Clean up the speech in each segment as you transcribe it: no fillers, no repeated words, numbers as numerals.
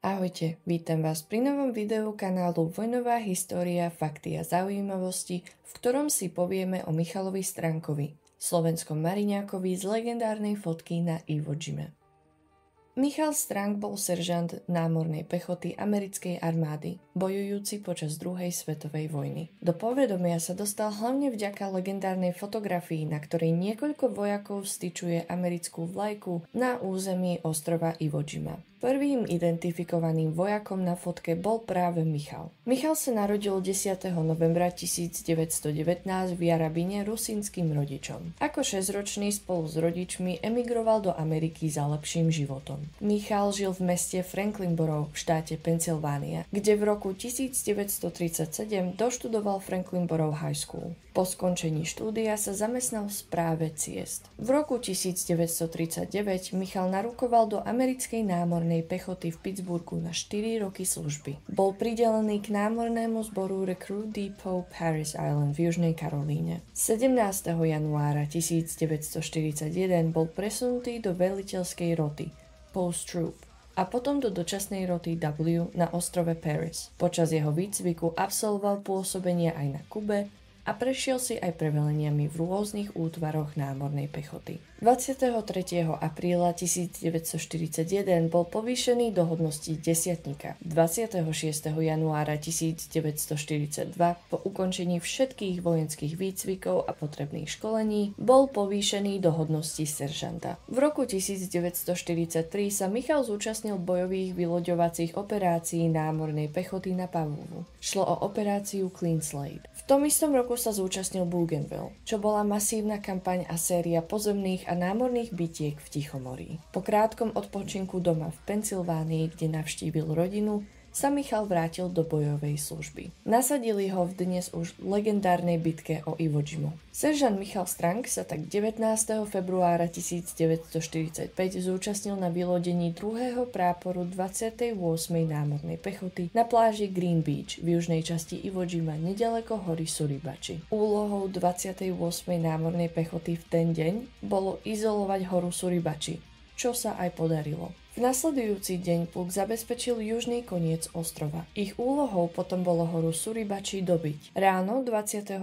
Ahojte, vítam vás pri novom videu kanálu Vojnová história, fakty a zaujímavosti, v ktorom si povieme o Michalovi Stránkovi, slovenskom mariňákovi z legendárnej fotky na Iwo Jime. Michal Stránk bol seržant námornej pechoty americkej armády, bojujúci počas druhej svetovej vojny. Do povedomia sa dostal hlavne vďaka legendárnej fotografii, na ktorej niekoľko vojakov styčuje americkú vlajku na území ostrova Iwo Jima. Prvým identifikovaným vojakom na fotke bol práve Michal. Michal sa narodil 10. novembra 1919 v Jarabine rusínskym rodičom. Ako 6-ročný spolu s rodičmi emigroval do Ameriky za lepším životom. Michal žil v meste Franklinborough v štáte Pensylvánia, kde v roku 1937 doštudoval Franklinborough High School. Po skončení štúdia sa zamestnal v správe ciest. V roku 1939 Michal narukoval do americkej námornej pechoty v Pittsburghu na 4 roky služby. Bol pridelený k námornému zboru Recruit Depot Paris Island v Južnej Karolíne. 17. januára 1941 bol presunutý do veliteľskej roty Post Troop a potom do dočasnej roty W na ostrove Paris. Počas jeho výcviku absolvoval pôsobenia aj na Kube a prešiel si aj preveleniami v rôznych útvaroch námornej pechoty. 23. apríla 1941 bol povýšený do hodnosti desiatnika. 26. januára 1942 po ukončení všetkých vojenských výcvikov a potrebných školení bol povýšený do hodnosti seržanta. V roku 1943 sa Michal zúčastnil bojových vyloďovacích operácií námornej pechoty na Pavúvu. Šlo o operáciu Clean Slate. V tom istom roku sa zúčastnil Bougainville, čo bola masívna kampaň a séria pozemných a námorných bitiek v Tichomorí. Po krátkom odpočinku doma v Pensylvánii, kde navštívil rodinu, sa Michal vrátil do bojovej služby. Nasadili ho v dnes už legendárnej bitke o Iwo Jimu. Seržant Michal Stránk sa tak 19. februára 1945 zúčastnil na vylodení 2. práporu 28. námornej pechoty na pláži Green Beach v južnej časti Iwo Jima nedaleko hory Suribachi. Úlohou 28. námornej pechoty v ten deň bolo izolovať horu Suribachi, čo sa aj podarilo. V nasledujúci deň pluk zabezpečil južný koniec ostrova. Ich úlohou potom bolo horu Suribachi dobiť. Ráno 23.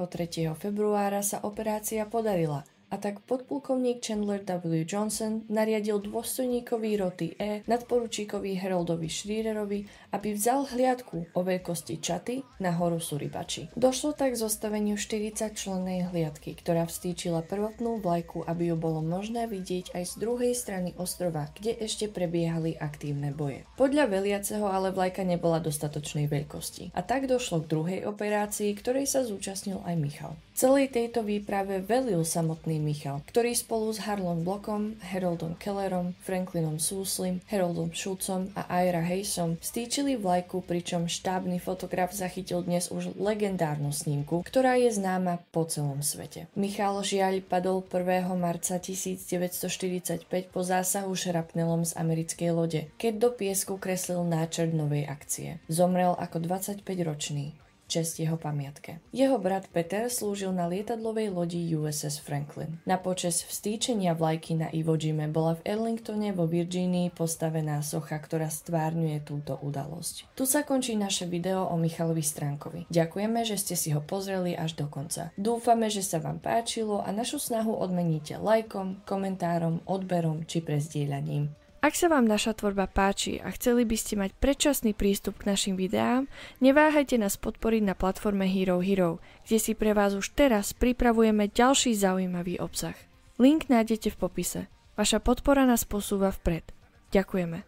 februára sa operácia podarila a tak podplukovník Chandler W. Johnson nariadil dôstojníkovi roty E nadporučíkovi Haroldovi Schriererovi, aby vzal hliadku o veľkosti čaty na horu Suribachi. Došlo tak k zostaveniu 40-člennej hliadky, ktorá vstýčila prvotnú vlajku, aby ju bolo možné vidieť aj z druhej strany ostrova, kde ešte prebiehali aktívne boje. Podľa veliaceho ale vlajka nebola dostatočnej veľkosti. A tak došlo k druhej operácii, ktorej sa zúčastnil aj Michal. Celej tejto výprave velil samotný Michal, ktorý spolu s Harlom Blockom, Haroldom Kellerom, Franklinom Suslim, Haroldom Schultzom a Ira Hayesom vstýčili vlajku, pričom štábny fotograf zachytil dnes už legendárnu snímku, ktorá je známa po celom svete. Michal žiaľ padol 1. marca 1945 po zásahu šrapnelom z americkej lode, keď do piesku kreslil náčrt novej akcie. Zomrel ako 25-ročný. Česť jeho pamiatke. Jeho brat Peter slúžil na lietadlovej lodi USS Franklin. Na počesť vstýčenia vlajky na Iwo Jime bola v Arlingtone vo Virgínii postavená socha, ktorá stvárňuje túto udalosť. Tu sa končí naše video o Michalovi Stránkovi. Ďakujeme, že ste si ho pozreli až do konca. Dúfame, že sa vám páčilo a našu snahu odmeníte lajkom, komentárom, odberom či prezdieľaním. Ak sa vám naša tvorba páči a chceli by ste mať predčasný prístup k našim videám, neváhajte nás podporiť na platforme Hero Hero, kde si pre vás už teraz pripravujeme ďalší zaujímavý obsah. Link nájdete v popise. Vaša podpora nás posúva vpred. Ďakujeme.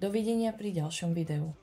Dovidenia pri ďalšom videu.